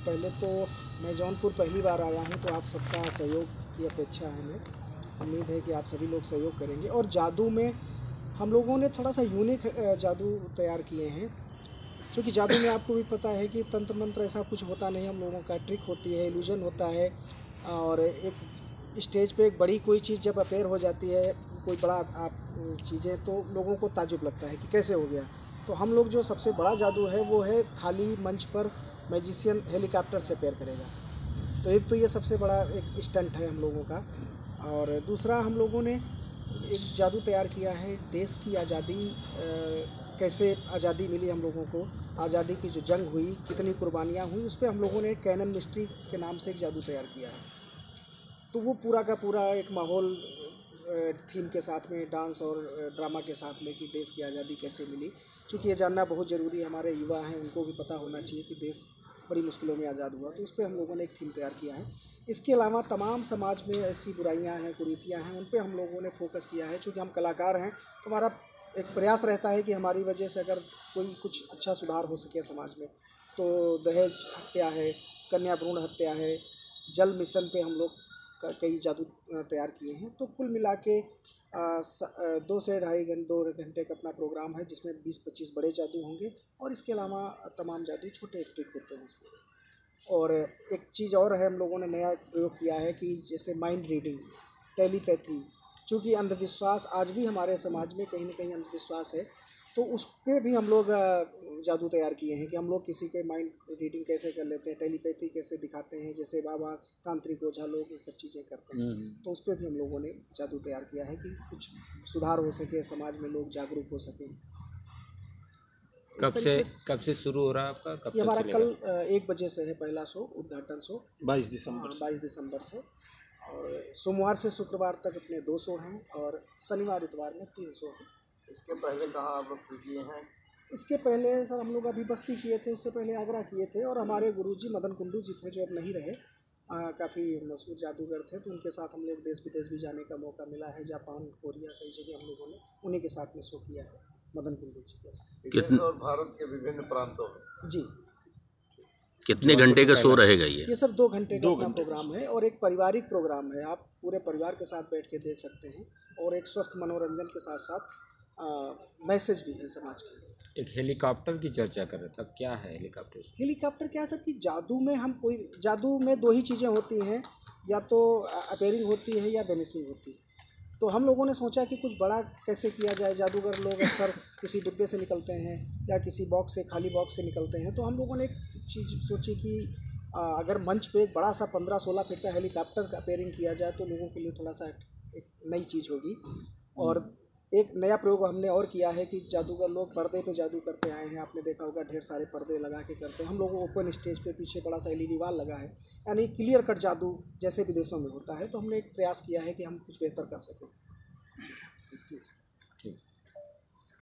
पहले तो मैं जौनपुर पहली बार आया हूँ, तो आप सबका सहयोग की अपेक्षा है। मैं उम्मीद है कि आप सभी लोग सहयोग करेंगे। और जादू में हम लोगों ने थोड़ा सा यूनिक जादू तैयार किए हैं, क्योंकि जादू में आपको भी पता है कि तंत्र मंत्र ऐसा कुछ होता नहीं। हम लोगों का ट्रिक होती है, इल्यूजन होता है। और एक स्टेज पे एक बड़ी कोई चीज़ जब अपेयर हो जाती है, कोई बड़ा आप चीज़ें, तो लोगों को ताज्जुब लगता है कि कैसे हो गया। तो हम लोग जो सबसे बड़ा जादू है वो है खाली मंच पर मैजिशियन हेलीकॉप्टर से अपेयर करेगा। तो एक तो ये सबसे बड़ा एक स्टंट है हम लोगों का। और दूसरा हम लोगों ने एक जादू तैयार किया है, देश की आज़ादी कैसे आज़ादी मिली हम लोगों को, आज़ादी की जो जंग हुई, कितनी कुर्बानियाँ हुई, उस पर हम लोगों ने कैनन मिस्ट्री के नाम से एक जादू तैयार किया है। तो वो पूरा का पूरा एक माहौल थीम के साथ में, डांस और ड्रामा के साथ में, कि देश की आज़ादी कैसे मिली। क्योंकि ये जानना बहुत ज़रूरी है, हमारे युवा हैं उनको भी पता होना चाहिए कि देश बड़ी मुश्किलों में आज़ाद हुआ। तो इस पर हम लोगों ने एक थीम तैयार किया है। इसके अलावा तमाम समाज में ऐसी बुराइयां हैं, कुरीतियां हैं, उन पे हम लोगों ने फोकस किया है। चूँकि हम कलाकार हैं तो हमारा एक प्रयास रहता है कि हमारी वजह से अगर कोई कुछ अच्छा सुधार हो सके समाज में। तो दहेज हत्या है, कन्या भ्रूण हत्या है, जल मिशन पे हम लोग कई जादू तैयार किए हैं। तो कुल मिला के 2 से ढाई घंटे 2 घंटे का अपना प्रोग्राम है, जिसमें 20-25 बड़े जादू होंगे और इसके अलावा तमाम जादू छोटे ट्रिक होते हैं इसमें। और एक चीज़ और है, हम लोगों ने नया प्रयोग किया है कि जैसे माइंड रीडिंग, टेलीपैथी। चूँकि अंधविश्वास आज भी हमारे समाज में कहीं ना कहीं अंधविश्वास है, तो उस पर भी हम लोग जादू तैयार किए हैं कि हम लोग किसी के माइंड रीडिंग कैसे कर लेते हैं, टेलीपैथी कैसे दिखाते हैं, जैसे बाबा तांत्रिक ओझा लोग ये सब चीज़ें करते हैं। तो उस पर भी हम लोगों ने जादू तैयार किया है कि कुछ सुधार हो सके, समाज में लोग जागरूक हो सकें। कब से शुरू हो रहा है आपका, कब ये तक हमारा चलेगा? कल 1 बजे से है पहला शो, उद्घाटन शो 22 दिसंबर से। 22 दिसंबर से। और सोमवार से शुक्रवार तक अपने 2 शो हैं और शनिवार इतवार में 3 शो हैं। इसके पहले कहाँ आप लोग किए हैं? इसके पहले सर हम लोग अभी बस्ती किए थे, उससे पहले आगरा किए थे। और हमारे गुरुजी मदन कुंडू जी थे जो अब नहीं रहे, काफ़ी मशहूर जादूगर थे, तो उनके साथ हम लोग देश विदेश भी जाने का मौका मिला है, जापान, कोरिया, कई जगह हम लोगों ने उन्हीं के साथ में शो किया है, मदन कुंडू जी के साथ। विदेश और भारत के विभिन्न प्रांतों में। जी। कितने घंटे का शो रहेगा ये? ये सर 2 घंटे का अपना प्रोग्राम है और एक पारिवारिक प्रोग्राम है। आप पूरे परिवार के साथ बैठ के देख सकते हैं और एक स्वस्थ मनोरंजन के साथ साथ मैसेज भी है समाज के लिए। एक हेलीकॉप्टर की चर्चा कर रहे थे, अब क्या है हेलीकॉप्टर? हेलीकॉप्टर क्या सर कि जादू में जादू में 2 ही चीज़ें होती हैं, या तो अपेयरिंग होती है या वेनिसिंग होती है। तो हम लोगों ने सोचा कि कुछ बड़ा कैसे किया जाए। जादूगर लोग अक्सर किसी डिब्बे से निकलते हैं या किसी बॉक्स से, खाली बॉक्स से निकलते हैं। तो हम लोगों ने एक चीज़ सोची कि अगर मंच पे एक बड़ा सा 15-16 फीट का हेलीकॉप्टर का अपेयरिंग किया जाए तो लोगों के लिए थोड़ा सा एक नई चीज़ होगी। और एक नया प्रयोग हमने और किया है कि जादूगर लोग पर्दे पे जादू करते आए हैं। आपने देखा होगा ढेर सारे पर्दे लगा के करते हैं। हम लोग ओपन स्टेज पे पीछे बड़ा सा LED वॉल लगा है, यानी क्लियर कट जादू जैसे विदेशों में होता है। तो हमने एक प्रयास किया है कि हम कुछ बेहतर कर सकें।